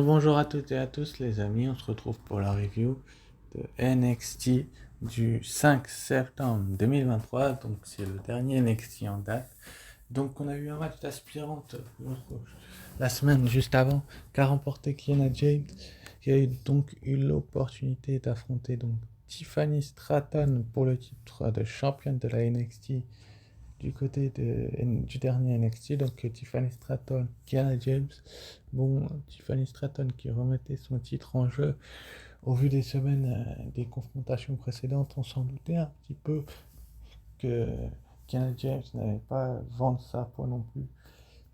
Bonjour à toutes et à tous les amis, on se retrouve pour la review de NXT du 5 septembre 2023, donc c'est le dernier NXT en date. Donc on a eu un match d'aspirante la semaine juste avant, qu'a remporté Kiana James, qui a donc eu l'opportunité d'affronter donc Tiffany Stratton pour le titre de championne de la NXT du côté du dernier NXT, donc Tiffany Stratton, Kiana James. Bon, Tiffany Stratton qui remettait son titre en jeu. Au vu des semaines, des confrontations précédentes, on s'en doutait un petit peu que Kiana James n'allait pas vendre sa peau non plus.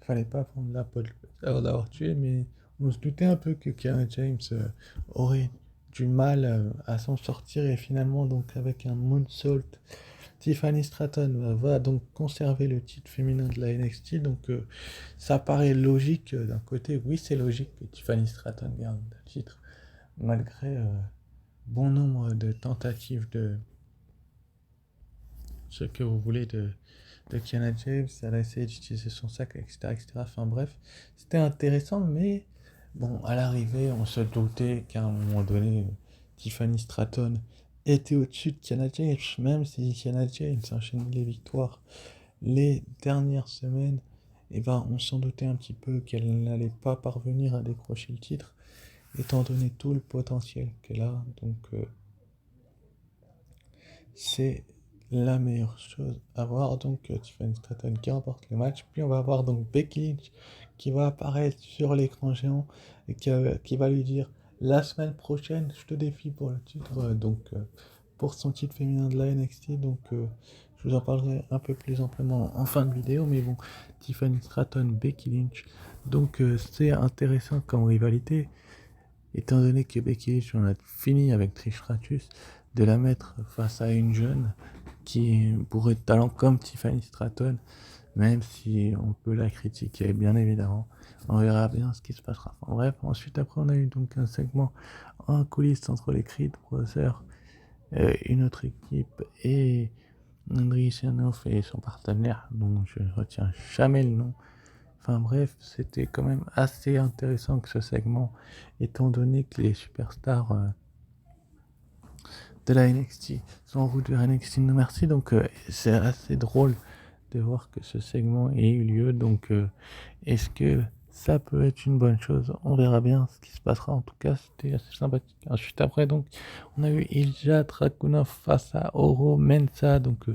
Il fallait pas prendre la peau d'avoir tué, mais on se doutait un peu que Kiana James aurait du mal à s'en sortir, et finalement donc avec un moonsault, Tiffany Stratton va donc conserver le titre féminin de la NXT. Donc ça paraît logique d'un côté. Oui, c'est logique que Tiffany Stratton garde le titre malgré bon nombre de tentatives de ce que vous voulez de Kiana James. Elle a essayé d'utiliser son sac, etc., etc. Enfin bref, c'était intéressant, mais bon, à l'arrivée, on se doutait qu'à un moment donné, Tiffany Stratton était au-dessus de Kiana James, même si Kiana James enchaînait les victoires les dernières semaines. Et ben, on s'en doutait un petit peu qu'elle n'allait pas parvenir à décrocher le titre, étant donné tout le potentiel qu'elle a. Donc, c'est la meilleure chose à voir. Donc, Tiffany Stratton qui remporte le match. Puis, on va avoir donc Becky Lynch qui va apparaître sur l'écran géant et qui va lui dire: la semaine prochaine, je te défie pour le titre. Pour son titre féminin de la NXT. Donc, je vous en parlerai un peu plus amplement en fin de vidéo. Mais bon, Tiffany Stratton, Becky Lynch. Donc, c'est intéressant comme rivalité, étant donné que Becky Lynch, on a fini avec Trish Stratus, de la mettre face à une jeune qui pourrait être talent comme Tiffany Stratton, même si on peut la critiquer, bien évidemment. On verra bien ce qui se passera. Enfin, bref, ensuite, après, on a eu donc un segment en coulisses entre les Creed Brothers, une autre équipe, et Andriy Shanov et son partenaire, dont je ne retiens jamais le nom. Enfin bref, c'était quand même assez intéressant que ce segment, étant donné que les superstars de la NXT sont en route vers NXT No Mercy. Donc c'est assez drôle de voir que ce segment ait eu lieu. Donc est-ce que ça peut être une bonne chose? On verra bien ce qui se passera. En tout cas, c'était assez sympathique. Ensuite, après, donc, on a eu Ilja Dragunov face à Oro Mensah. Donc,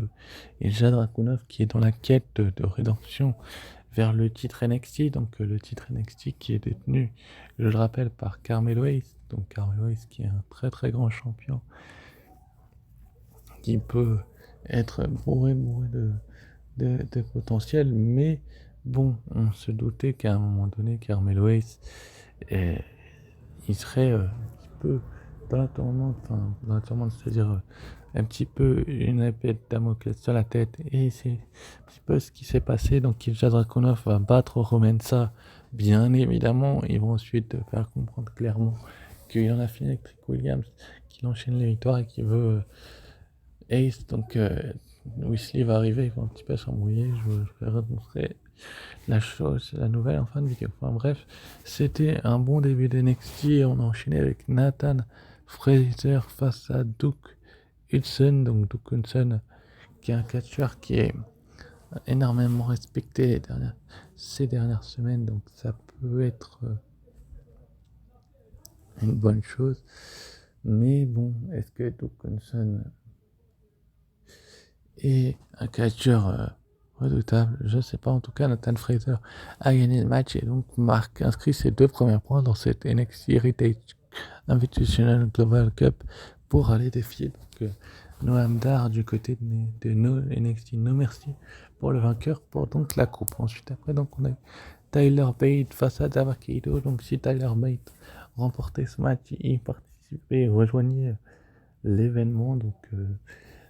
Ilja Dragunov qui est dans la quête de rédemption vers le titre NXT. Donc, le titre NXT qui est détenu, je le rappelle, par Carmelo Hayes. Donc, Carmelo Hayes qui est un très très grand champion qui peut être bourré de potentiel, mais bon, on se doutait qu'à un moment donné, Carmelo Hayes, il serait un petit peu dans la tourmente, enfin, dans la tourmente, c'est-à-dire un petit peu une épée de Damoclès sur la tête, et c'est un petit peu ce qui s'est passé. Donc Ilja Dragunov va battre Romansa, bien évidemment. Ils vont ensuite faire comprendre clairement qu'il en a fini avec Trick Williams, qu'il enchaîne les victoires et qu'il veut Ace. Donc Weasley va arriver, il va un petit peu s'embrouiller. Je vais remontrer la chose, la nouvelle en fin de vidéo. Enfin bref, c'était un bon début d'NXT et on a enchaîné avec Nathan Fraser face à Duke Hudson. Donc Duke Hudson, qui est un catcheur qui est énormément respecté ces dernières semaines. Donc ça peut être une bonne chose. Mais bon, est-ce que Duke Hudson et un catcheur redoutable? Je ne sais pas. En tout cas, Nathan Fraser a gagné le match et donc inscrit ses 2 premiers points dans cette NXT Heritage Invitational Global Cup pour aller défier donc, Noam Dar du côté de NXT No Mercy pour le vainqueur pour donc la coupe. Ensuite, après, donc, on a eu Tyler Bate face à Dabba-Kato. Donc, si Tyler Bate remportait ce match, il participait, rejoignait l'événement. Donc,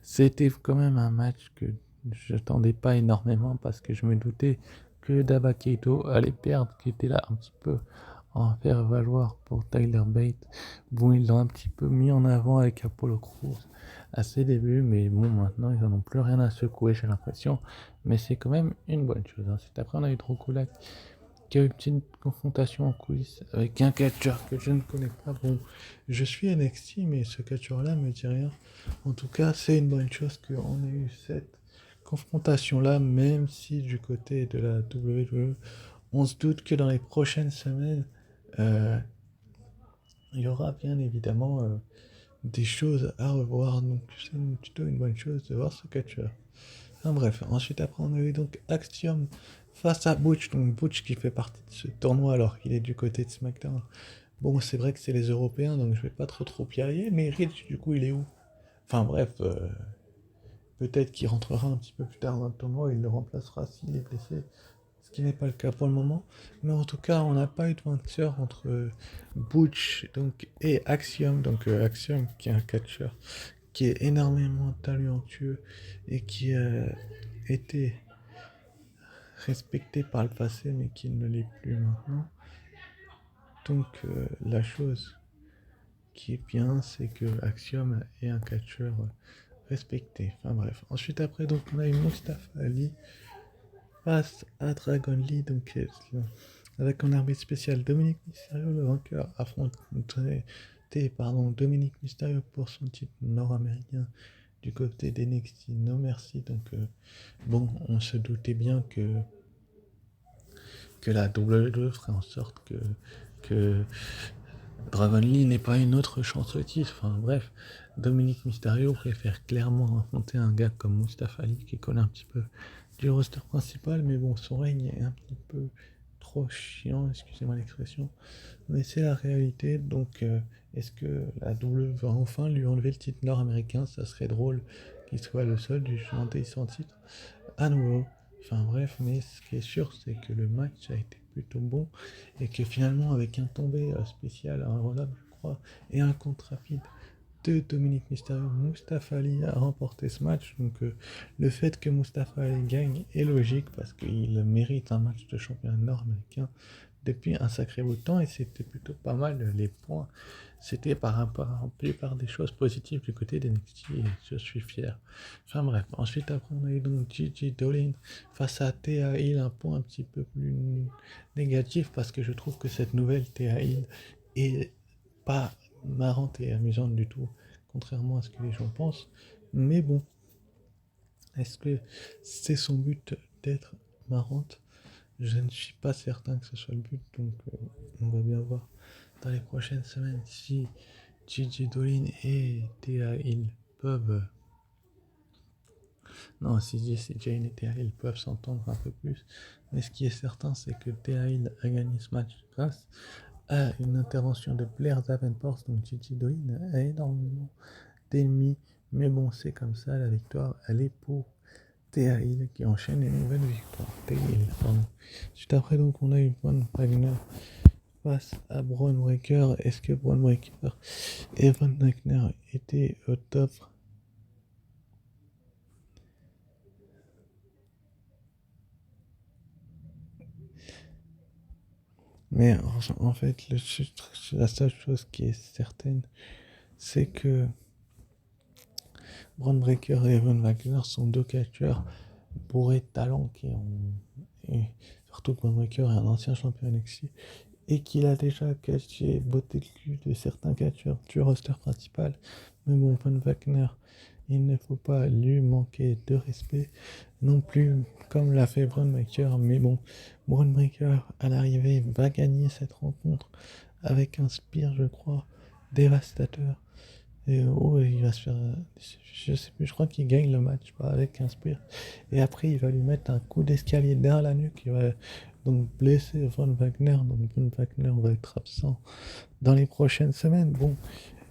c'était quand même un match que je n'attendais pas énormément parce que je me doutais que Dabba-Kato allait perdre, qui était là un petit peu en faire valoir pour Tyler Bate. Bon, ils l'ont un petit peu mis en avant avec Apollo Crews à ses débuts, mais bon, maintenant ils n'en ont plus rien à secouer, j'ai l'impression. Mais c'est quand même une bonne chose. Ensuite, après, on a eu Drew Gulak qu'il y a eu une petite confrontation en coulisses avec un catcheur que je ne connais pas. Bon, je suis NXT, mais ce catcheur-là me dit rien. En tout cas, c'est une bonne chose qu'on ait eu cette confrontation-là, même si du côté de la WWE, on se doute que dans les prochaines semaines, euh, il y aura bien évidemment des choses à revoir. Donc, c'est plutôt une bonne chose de voir ce catcheur. Enfin, bref, ensuite après on a eu donc Axiom face à Butch, donc Butch qui fait partie de ce tournoi alors qu'il est du côté de SmackDown. Bon, c'est vrai que c'est les Européens, donc je vais pas trop piailler, mais Rich, du coup, il est où? Enfin bref, peut-être qu'il rentrera un petit peu plus tard dans le tournoi, il le remplacera s'il est blessé, ce qui n'est pas le cas pour le moment. Mais en tout cas, on n'a pas eu de vainqueur entre Butch donc, et Axiom, donc Axiom qui est un catcheur qui est énormément talentueux et qui a été respecté par le passé mais qui ne l'est plus maintenant. Donc la chose qui est bien, c'est que Axiom est un catcheur respecté. Enfin bref. Ensuite après donc on a eu Mustafa Ali face à Dragon Lee, donc avec un arbitre spécial Dominique Mysterio, le vainqueur affronterait Dominique Mysterio pour son titre nord-américain du côté d'NXT No Mercy. Donc bon, on se doutait bien que la WWE ferait en sorte que Dragon Lee n'ait pas une autre chance au titre. Enfin bref, Dominique Mysterio préfère clairement affronter un gars comme Mustafa Ali qui connaît un petit peu du roster principal, mais bon, son règne est un petit peu trop chiant, excusez-moi l'expression, mais c'est la réalité. Donc est-ce que la WWE va enfin lui enlever le titre nord-américain? Ça serait drôle qu'il soit le seul du chanter sans titre à nouveau. Enfin bref, mais ce qui est sûr, c'est que le match a été plutôt bon et que finalement, avec un tombé spécial, un roll-up, je crois, et un contre rapide de Dominique Mysterio, Mustafa Ali a remporté ce match. Donc le fait que Mustafa Ali gagne est logique parce qu'il mérite un match de champion nord-américain depuis un sacré bout de temps et c'était plutôt pas mal les points. C'était par plupart des choses positives du côté d'NXT et je suis fier. Enfin bref, ensuite après on a eu donc Gigi Dolin face à Thea Hill, un point un petit peu plus négatif parce que je trouve que cette nouvelle Thea Hill est pas marrante et amusante du tout, contrairement à ce que les gens pensent. Mais bon, est-ce que c'est son but d'être marrante? Je ne suis pas certain que ce soit le but, donc on va bien voir dans les prochaines semaines si Gigi Dolin et Thea Hill peuvent. Non, si Jessie Jane et Thea Hill peuvent s'entendre un peu plus. Mais ce qui est certain, c'est que Thea Hill a gagné ce match grâce à une intervention de Blair Davenport. Donc Gigi Dolin a énormément d'ennemis. Mais bon, c'est comme ça, la victoire, elle est pour Thea Hill qui enchaîne les nouvelles victoires. Thea Hill, pardon. Juste après, donc, on a eu Von Wagner face à Braun Breaker. Est-ce que Braun Breaker et Von Wagner étaient au top? Mais en fait, la seule chose qui est certaine, c'est que Braun Breaker et Von Wagner sont deux catcheurs bourrés de talent et surtout que Braun Breaker est un ancien champion NXT et qu'il a déjà botté le cul de certains catcheurs du roster principal. Mais bon, Von Wagner, il ne faut pas lui manquer de respect non plus comme l'a fait Braun Breaker. Mais bon, Braun Breaker à l'arrivée va gagner cette rencontre avec un spear, je crois, dévastateur. Et oh, il va se faire. Je sais plus, je crois qu'il gagne le match avec un spear. Et après, il va lui mettre un coup d'escalier derrière la nuque. Il va donc blesser Von Wagner. Donc Von Wagner va être absent dans les prochaines semaines. Bon,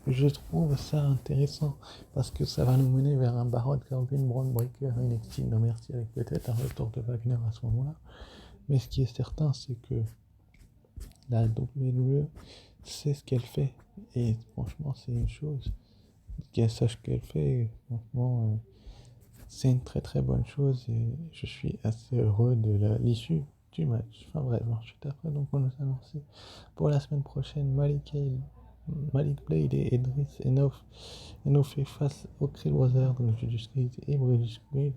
je trouve ça intéressant parce que ça va nous mener vers un Baron Corbin, Braun Breaker, NXT No Mercy avec peut-être un retour de Wagner à ce moment-là. Mais ce qui est certain, c'est que la WWE sait ce qu'elle fait. Et franchement, c'est une chose qu'elle sache qu'elle fait. Franchement, c'est une très très bonne chose et je suis assez heureux de l'issue du match. Enfin bref, ensuite après, donc on nous a annoncé pour la semaine prochaine Malik Blade et Edris Enof fait face au Creed Brothers, donc Judas Creed et Brodus Creed.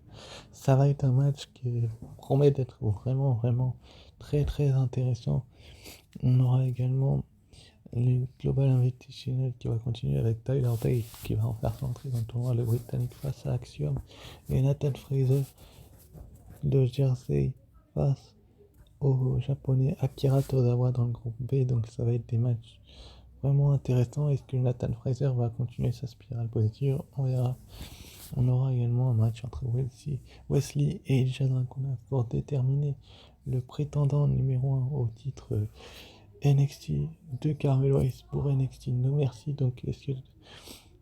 Ça va être un match qui promet d'être vraiment vraiment très très intéressant. On aura également le Global Invitational qui va continuer avec Tyler Tate qui va en faire son entrée dans le tournoi, le Britannique face à Axiom, et Nathan Fraser de Jersey face au japonais Akira Tozawa dans le groupe B. Donc ça va être des matchs vraiment intéressants. Est-ce que Nathan Fraser va continuer sa spirale positive? On verra. On aura également un match entre Wesley et Ilja Dragunov pour déterminer le prétendant numéro 1 au titre NXT de Carmelo Hayes pour NXT No Mercy. Donc est-ce que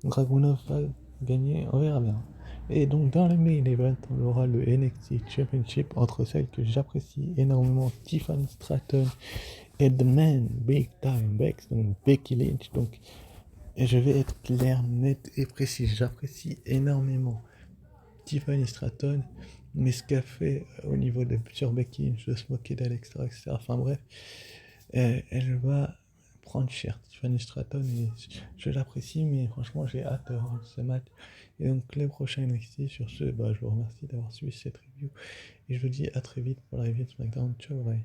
Dragunov va gagner? On verra bien. Et donc dans le main event, on aura le NXT Championship entre celles que j'apprécie énormément, Tiffany Stratton et The Man Big Time Bex, donc Becky Lynch. Donc je vais être clair, net et précis. J'apprécie énormément Tiffany Stratton, mais ce qu'elle fait au niveau de sur Becky Lynch, de se moquer d'elle, etc., etc. Enfin bref, elle va prendre cher, Tiffany Stratton, et je l'apprécie, mais franchement j'ai hâte de voir ce match. Et donc les prochains NXT, sur ce, je vous remercie d'avoir suivi cette review, et je vous dis à très vite pour la review de SmackDown. Ciao, bye.